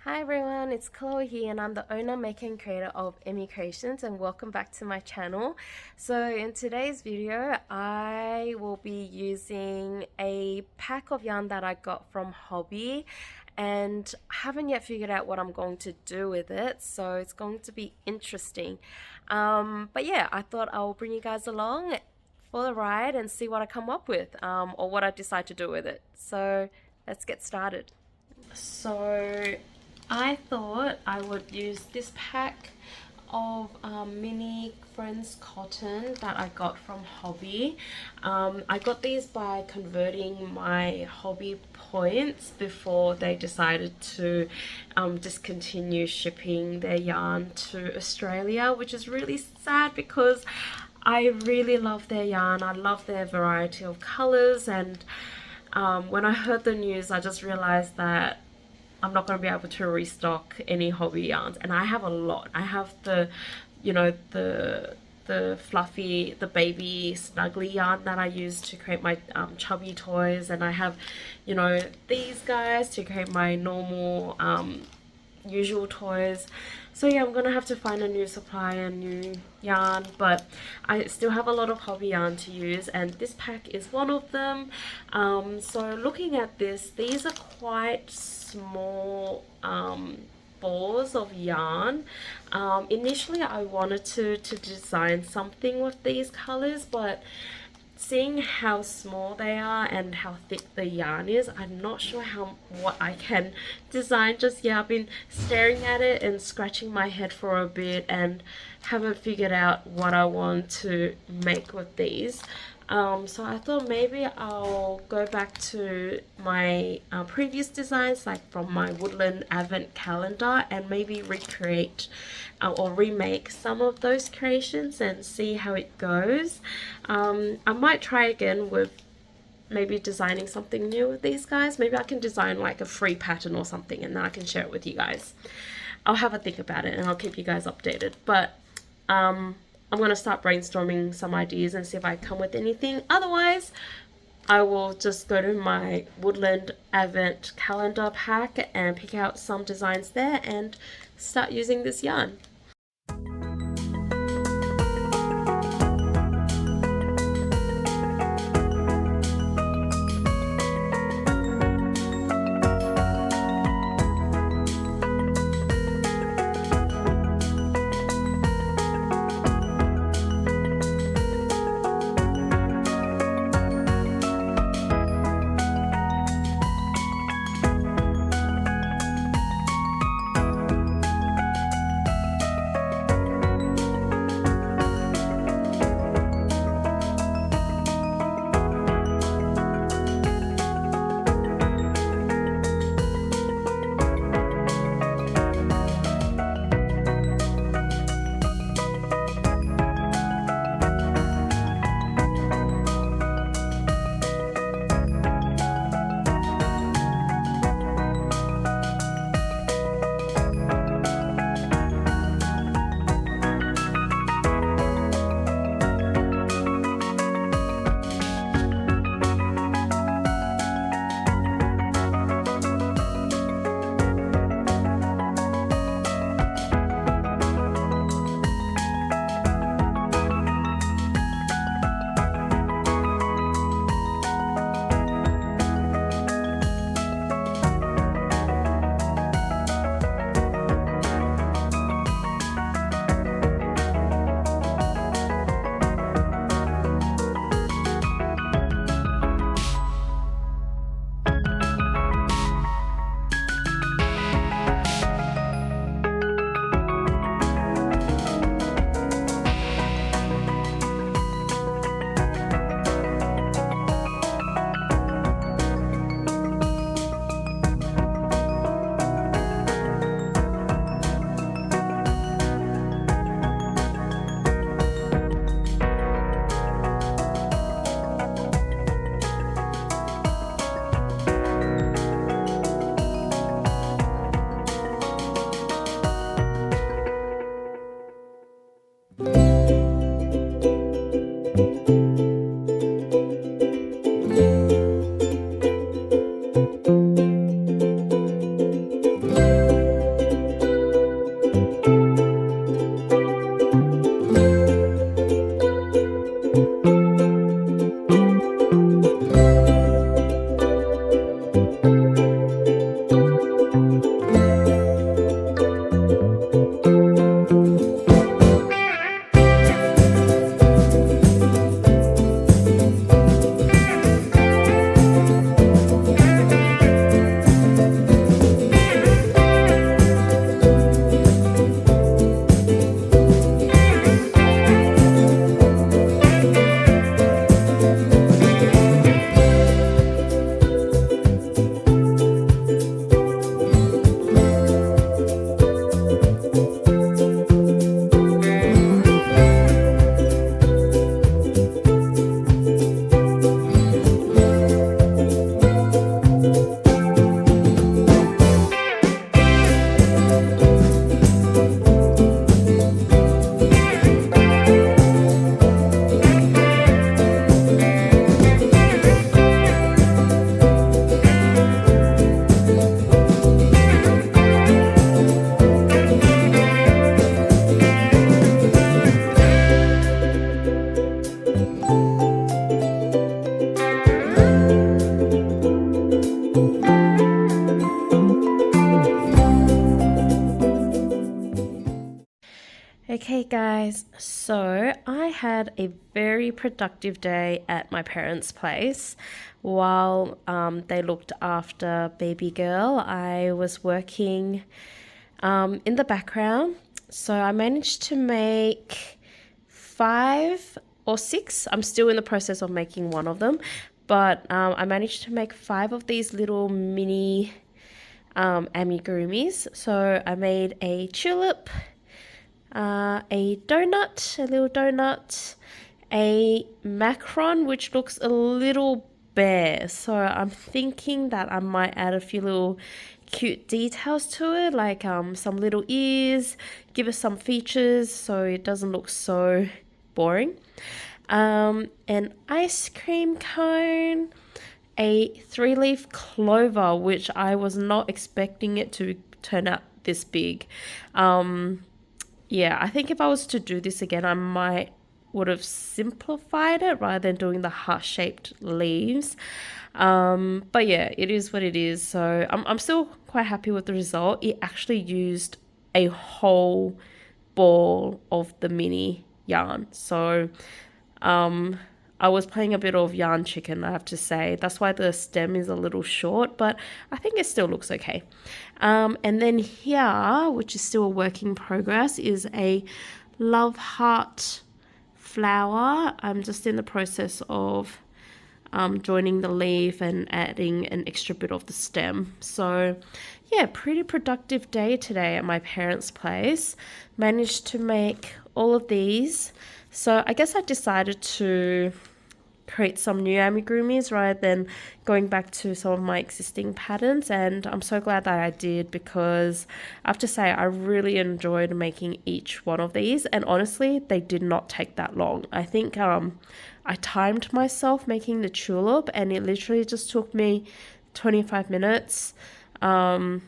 Hi everyone, it's Chloe here and I'm the owner, maker and creator of Emmy Creations, and welcome back to my channel. So in today's video I will be using a pack of yarn that I got from Hobbii, and I haven't yet figured out what I'm going to do with it, so it's going to be interesting. But yeah, I thought I'll bring you guys along for the ride and see what I come up with, or what I decide to do with it. So let's get started. So I thought I would use this pack of mini Friends Cotton that I got from Hobbii. I got these by converting my Hobbii points before they decided to discontinue shipping their yarn to Australia, which is really sad because I really love their yarn. I love their variety of colors, and when I heard the news I just realized that I'm not going to be able to restock any Hobbii yarns, and I have a lot. I have the, the fluffy, the baby snuggly yarn that I use to create my chubby toys, and I have, these guys to create my normal usual toys. So yeah, I'm gonna have to find a new supply and new yarn, but I still have a lot of Hobbii yarn to use, and this pack is one of them. So looking at this, these are quite small balls of yarn. Initially I wanted to design something with these colors, but seeing how small they are and how thick the yarn is, I'm not sure what I can design just yet. I've been staring at it and scratching my head for a bit and haven't figured out what I want to make with these. So I thought maybe I'll go back to my previous designs, like from my woodland advent calendar, and maybe recreate or remake some of those creations and see how it goes. I might try again with maybe designing something new with these guys. Maybe I can design like a free pattern or something, and then I can share it with you guys. I'll have a think about it and I'll keep you guys updated. But I'm going to start brainstorming some ideas and see if I come with anything. Otherwise, I will just go to my Woodland Advent Calendar pack and pick out some designs there and start using this yarn. Okay guys, so I had a very productive day at my parents' place. While they looked after baby girl, I was working in the background. So I managed to make 5 or 6. I'm still in the process of making one of them, but I managed to make 5 of these little mini amigurumis. So I made a tulip, a donut, a little donut, a macaron, which looks a little bare. So I'm thinking that I might add a few little cute details to it, like some little ears, give it some features so it doesn't look so boring. An ice cream cone, a 3-leaf clover, which I was not expecting it to turn out this big. Yeah, I think if I was to do this again, I might would have simplified it rather than doing the heart-shaped leaves. But yeah, it is what it is. So I'm still quite happy with the result. It actually used a whole ball of the mini yarn. So I was playing a bit of yarn chicken, I have to say. That's why the stem is a little short, but I think it still looks okay. And then here, which is still a work in progress, is a love heart flower. I'm just in the process of joining the leaf and adding an extra bit of the stem. So yeah, pretty productive day today at my parents' place. Managed to make all of these. So I guess I decided to create some new amigurumis rather than going back to some of my existing patterns, and I'm so glad that I did, because I have to say I really enjoyed making each one of these, and honestly they did not take that long. I think I timed myself making the tulip and it literally just took me 25 minutes. So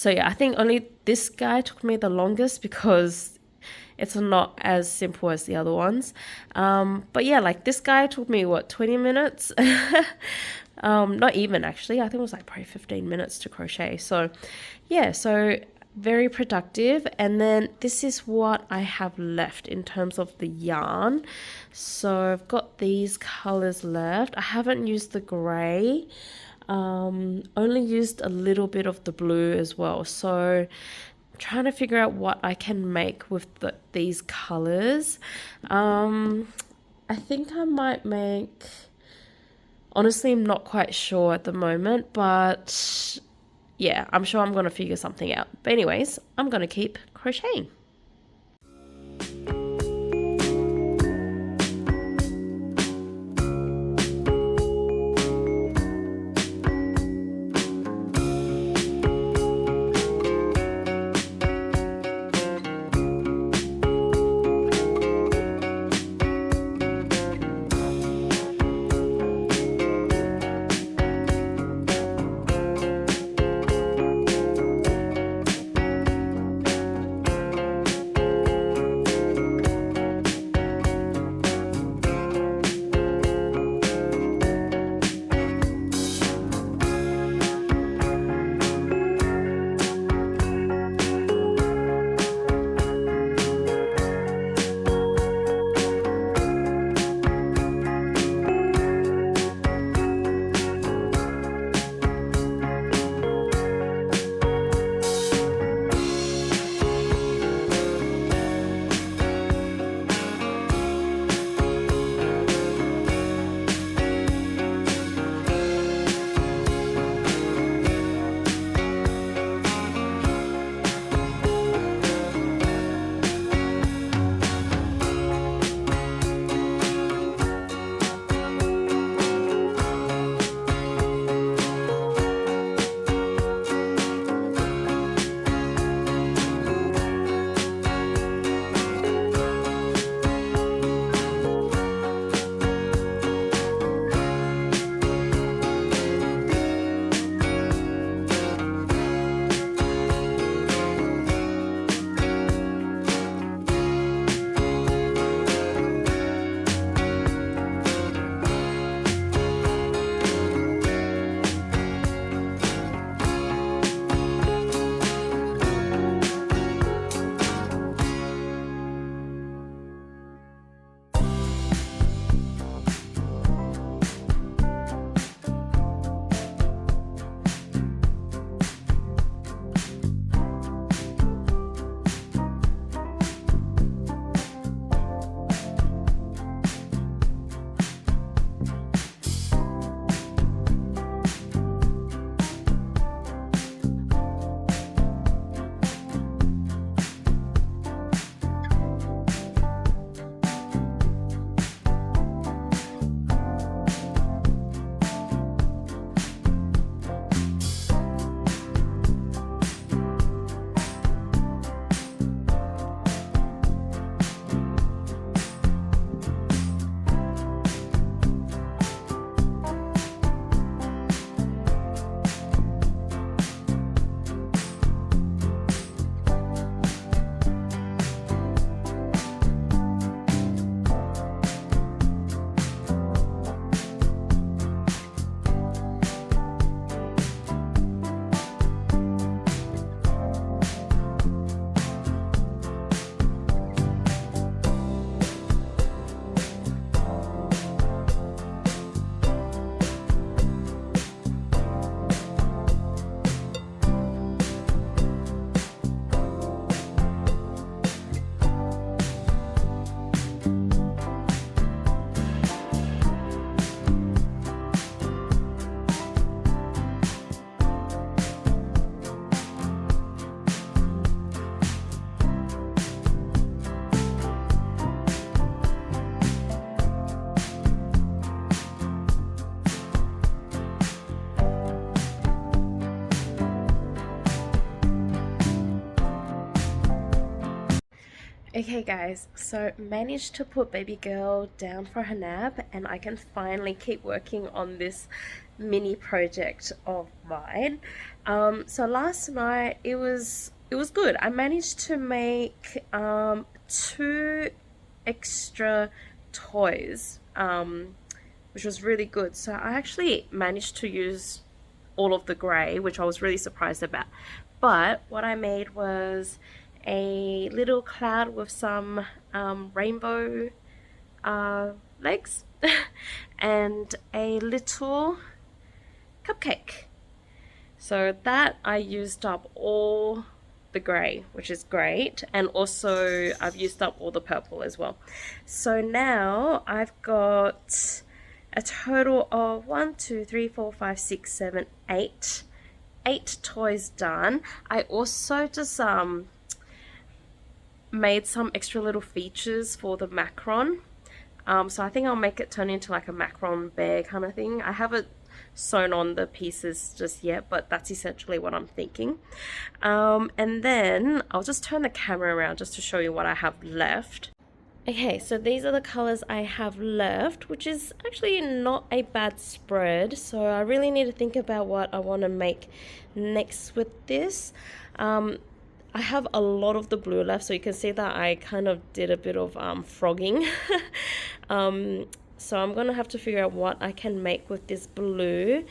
yeah, I think only this guy took me the longest because it's not as simple as the other ones. But yeah, like this guy took me, 20 minutes? Not even actually. I think it was like probably 15 minutes to crochet. So yeah, so very productive. And then this is what I have left in terms of the yarn. So I've got these colors left. I haven't used the gray. Only used a little bit of the blue as well. So trying to figure out what I can make with these colors. I think I might make, honestly I'm not quite sure at the moment, but yeah, I'm sure I'm going to figure something out. But anyways, I'm going to keep crocheting. Okay guys, so managed to put baby girl down for her nap, and I can finally keep working on this mini project of mine. So last night it was good. I managed to make 2 extra toys, which was really good. So I actually managed to use all of the grey, which I was really surprised about. But what I made was a little cloud with some rainbow legs and a little cupcake. So that I used up all the grey, which is great, and also I've used up all the purple as well. So now I've got a total of 1, 2, 3, 4, 5, 6, 7, 8 toys done. I also just made some extra little features for the macron. So I think I'll make it turn into like a macron bear kind of thing. I haven't sewn on the pieces just yet, but that's essentially what I'm thinking. And then I'll just turn the camera around just to show you what I have left. Okay, so these are the colors I have left, which is actually not a bad spread. So I really need to think about what I want to make next with this. I have a lot of the blue left, so you can see that I kind of did a bit of frogging. So I'm gonna have to figure out what I can make with this blue.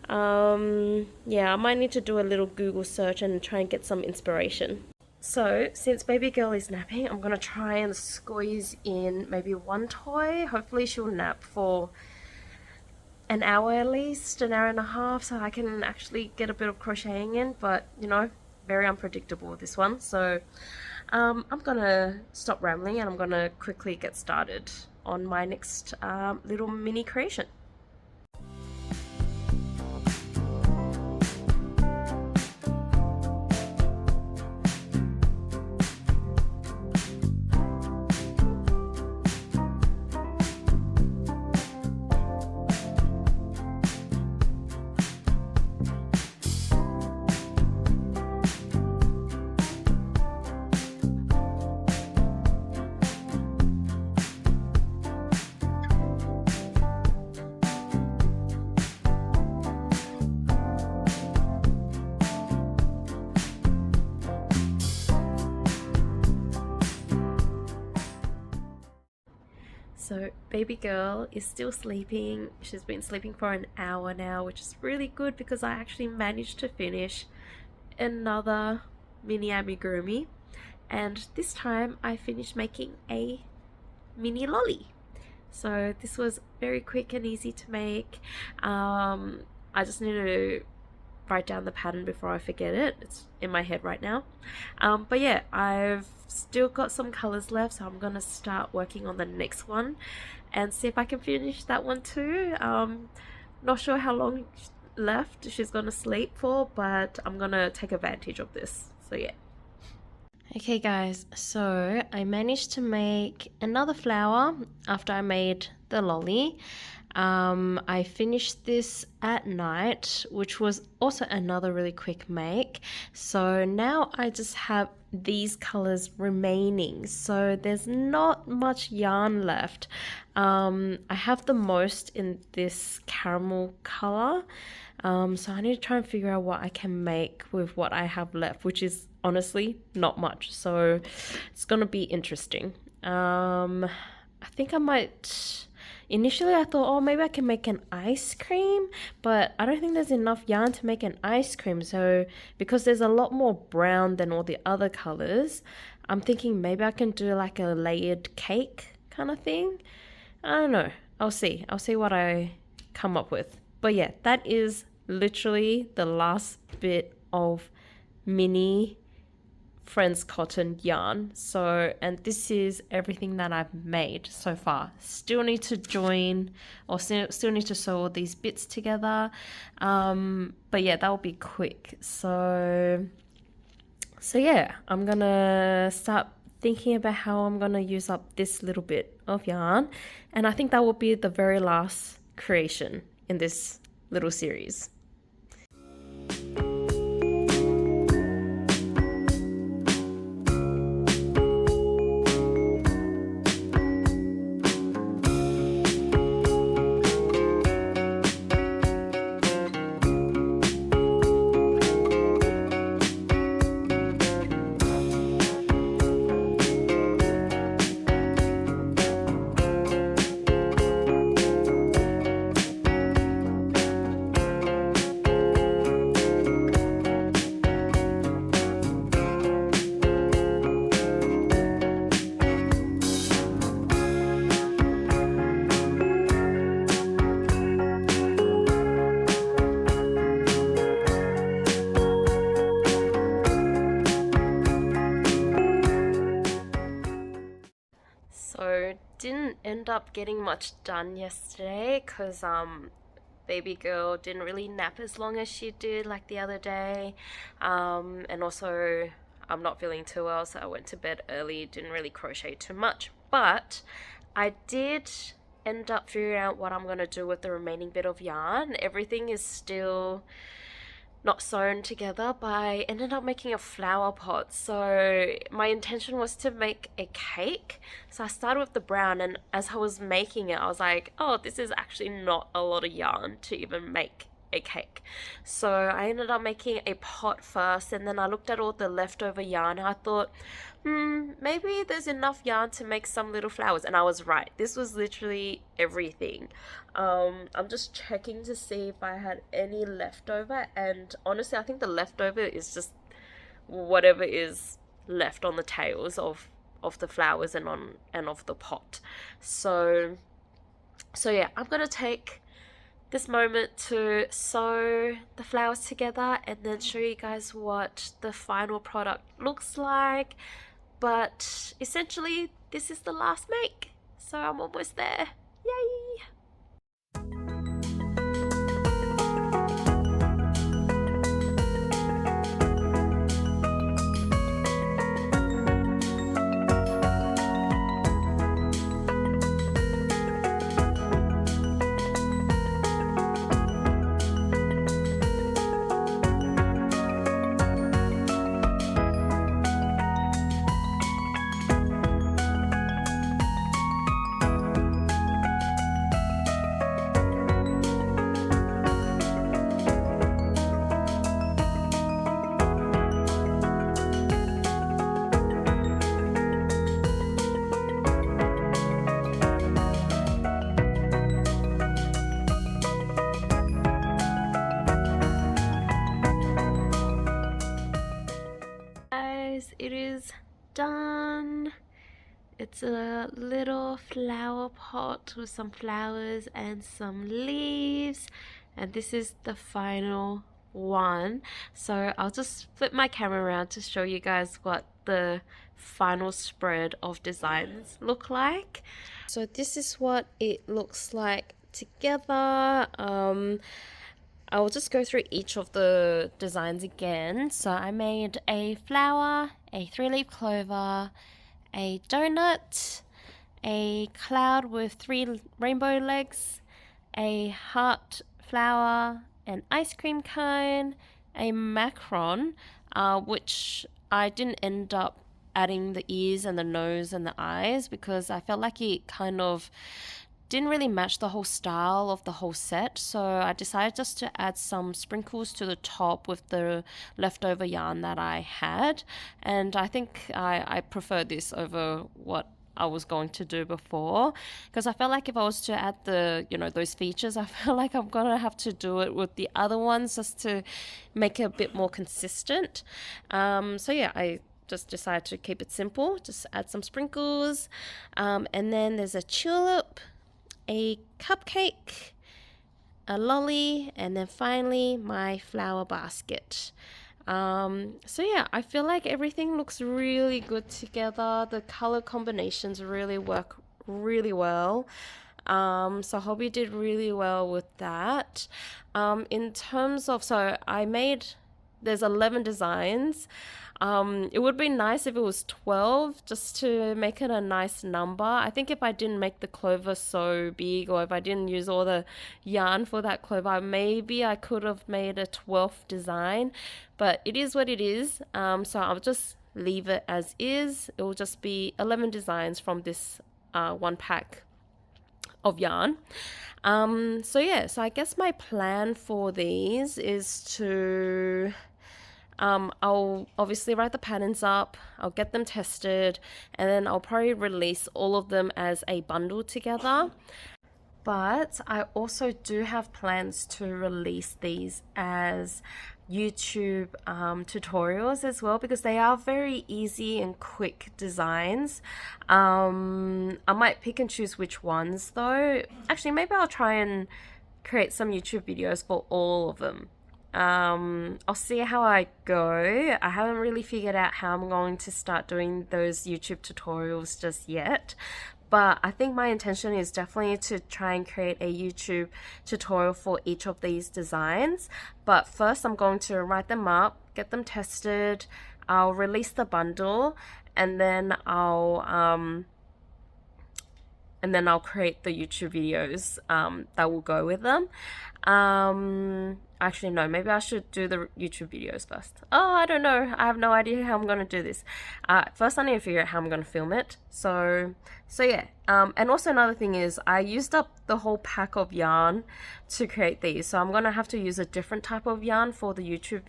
Yeah, I might need to do a little Google search and try and get some inspiration. So since baby girl is napping, I'm gonna try and squeeze in maybe 1 toy. Hopefully she'll nap for an hour at least, an hour and a half, so I can actually get a bit of crocheting in. But you know, very unpredictable this one. So I'm gonna stop rambling and I'm gonna quickly get started on my next little mini creation. So baby girl is still sleeping. She's been sleeping for an hour now, which is really good because I actually managed to finish another mini amigurumi, and this time I finished making a mini lolly. So this was very quick and easy to make. I just need to write down the pattern before I forget it. It's in my head right now. But yeah, I've still got some colors left, so I'm gonna start working on the next one and see if I can finish that one too. Not sure how long left she's gonna sleep for, but I'm gonna take advantage of this. So yeah. Okay guys, so I managed to make another flower after I made the lolly. I finished this at night, which was also another really quick make. So now I just have these colors remaining, so there's not much yarn left. I have the most in this caramel color, so I need to try and figure out what I can make with what I have left, which is honestly not much, so it's gonna be interesting. I think I might... Initially I thought, oh, maybe I can make an ice cream, but I don't think there's enough yarn to make an ice cream. So because there's a lot more brown than all the other colors, I'm thinking maybe I can do like a layered cake kind of thing. I don't know. I'll see what I come up with. But yeah, that is literally the last bit of mini Friends Cotton yarn. So, and this is everything that I've made so far. Still need to join, or still need to sew all these bits together, but yeah, that will be quick. So yeah, I'm gonna start thinking about how I'm gonna use up this little bit of yarn, and I think that will be the very last creation in this little series. end up getting much done yesterday because baby girl didn't really nap as long as she did like the other day, and also I'm not feeling too well, so I went to bed early, didn't really crochet too much, but I did end up figuring out what I'm going to do with the remaining bit of yarn. Everything is still not sewn together, but I ended up making a flower pot. So my intention was to make a cake. So I started with the brown, and as I was making it, I was like, oh, this is actually not a lot of yarn to even make a cake. So I ended up making a pot first, and then I looked at all the leftover yarn and I thought, maybe there's enough yarn to make some little flowers. And I was right. This was literally everything. I'm just checking to see if I had any leftover, and honestly I think the leftover is just whatever is left on the tails of the flowers and of the pot. So yeah, I'm gonna take this moment to sew the flowers together and then show you guys what the final product looks like. But essentially this is the last make, so I'm almost there. Yay! It is done. It's a little flower pot with some flowers and some leaves, and this is the final one. So I'll just flip my camera around to show you guys what the final spread of designs look like. So this is what it looks like together. I'll just go through each of the designs again. So I made a flower, a 3-leaf clover, a donut, a cloud with 3 rainbow legs, a heart flower, an ice cream cone, a macaron, which I didn't end up adding the ears and the nose and the eyes because I felt like it kind of didn't really match the whole style of the whole set, so I decided just to add some sprinkles to the top with the leftover yarn that I had, and I think I prefer this over what I was going to do before, because I felt like if I was to add the, those features, I felt like I'm gonna have to do it with the other ones just to make it a bit more consistent. So yeah, I just decided to keep it simple, just add some sprinkles, and then there's a tulip, a cupcake, a lolly, and then finally my flower basket. So yeah, I feel like everything looks really good together. The color combinations really work really well. So Hobbii did really well with that. In terms of, so there's 11 designs. It would be nice if it was 12 just to make it a nice number. I think if I didn't make the clover so big, or if I didn't use all the yarn for that clover, maybe I could have made a 12th design, but it is what it is. So I'll just leave it as is. It will just be 11 designs from this one pack of yarn. So yeah, so I guess my plan for these is to I'll obviously write the patterns up, I'll get them tested, and then I'll probably release all of them as a bundle together. But I also do have plans to release these as YouTube tutorials as well, because they are very easy and quick designs. I might pick and choose which ones though. Actually, maybe I'll try and create some YouTube videos for all of them. I'll see how I go. I haven't really figured out how I'm going to start doing those YouTube tutorials just yet, but I think my intention is definitely to try and create a YouTube tutorial for each of these designs. But first I'm going to write them up, get them tested, I'll release the bundle, and then I'll create the YouTube videos that will go with them. Actually, no, maybe I should do the YouTube videos first. Oh, I don't know. I have no idea how I'm going to do this. First, I need to figure out how I'm going to film it. So yeah. And also another thing is I used up the whole pack of yarn to create these. So I'm going to have to use a different type of yarn for the YouTube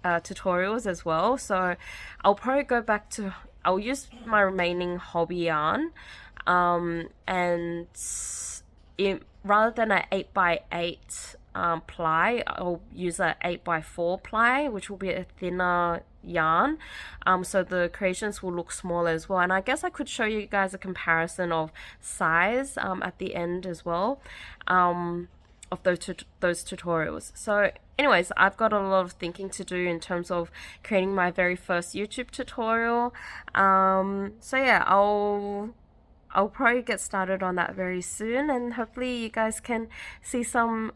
tutorials as well. So I'll probably go back to, I'll use my remaining Hobbii yarn. And rather than an 8x8 ply, I'll use a 8x4 ply, which will be a thinner yarn, so the creations will look smaller as well. And I guess I could show you guys a comparison of size at the end as well, of those tutorials. So anyways, I've got a lot of thinking to do in terms of creating my very first YouTube tutorial. So yeah, I'll probably get started on that very soon, and hopefully you guys can see some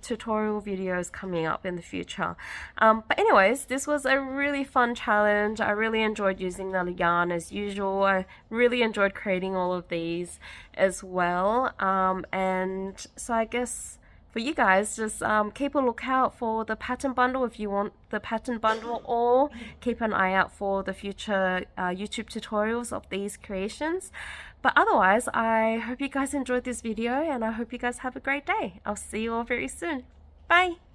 tutorial videos coming up in the future. But anyways, this was a really fun challenge. I really enjoyed using the yarn as usual. I really enjoyed creating all of these as well. And so I guess for you guys, just keep a lookout for the pattern bundle if you want the pattern bundle, or keep an eye out for the future YouTube tutorials of these creations. But otherwise, I hope you guys enjoyed this video, and I hope you guys have a great day. I'll see you all very soon. Bye!